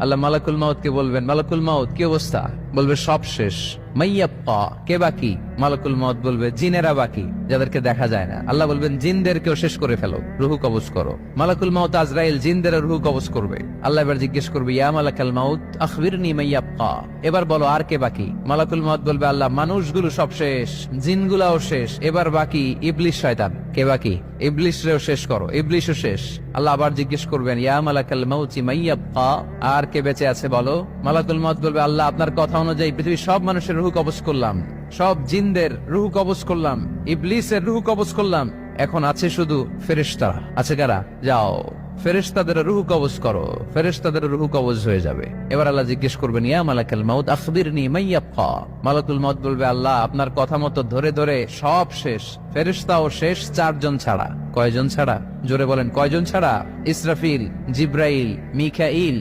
আল্লাহ মালাকুল মাউতকে বলবেন, মালাকুল মাউত কি অবস্থা? বলবে সব শেষ। মাইয়াব্বা, কে বাকি? মালাকুল মাউত বলবে জিনেরা বাকি, যাদেরকে দেখা যায় না। আল্লাহ বলবেন জিনদেরকেও শেষ করে ফেলো, রুহু কবজ করো। মালাকুল মাউত আজরাইল জিনদের রুহু কবজ করবে। আল্লাহ এবার জিজ্ঞেস করবে, ইয়া মালাকাল মাউত আখবিরনি মাইয়াব্বা, এবার বলো আর কে বাকি? মালাকুল মাউত বলবে, আল্লাহ মানুষগুলো সব শেষ, জিনগুলাও শেষ, এবার বাকি ইবলিস শয়তান। কে বাকি? ইবলিসরেও শেষ করো, ইবলিসও শেষ। আল্লাহ আবার জিজ্ঞেস করবেন, ইয়া মালাকাল মাউতি মাইয়াব্বা, আর কে বেঁচে আছে বলো? মালাকুল মাউত বলবে, আল্লাহ আপনার কথা অনুযায়ী পৃথিবীর সব মানুষের রুহু কবজ করলাম, সব জিনদের রুহু কবজ করলাম, ইবলিসের রুহু কবজ করলাম, এখন আছে শুধু ফেরেশতা। আছে কারা? যাও ফেরেশতাদের রুহু কবজ করো। ফেরেশতাদের রুহু কবজ হয়ে যাবে। এবার আল্লাহ জিজ্ঞেস করবেন, ইয়া মালাকাল মাউত আখবিরনি মাইয়াব্বা। মালাকুল মাউত বলবে, আল্লাহ আপনার কথা মতো ধরে ধরে সব শেষ, ফেরেশতাও শেষ, 4 জন ছাড়া। কয়জন ছাড়া? জোরে বলেন, কয়জন ছাড়া? ইসরাফিল, জিব্রাইল, মিকাইল,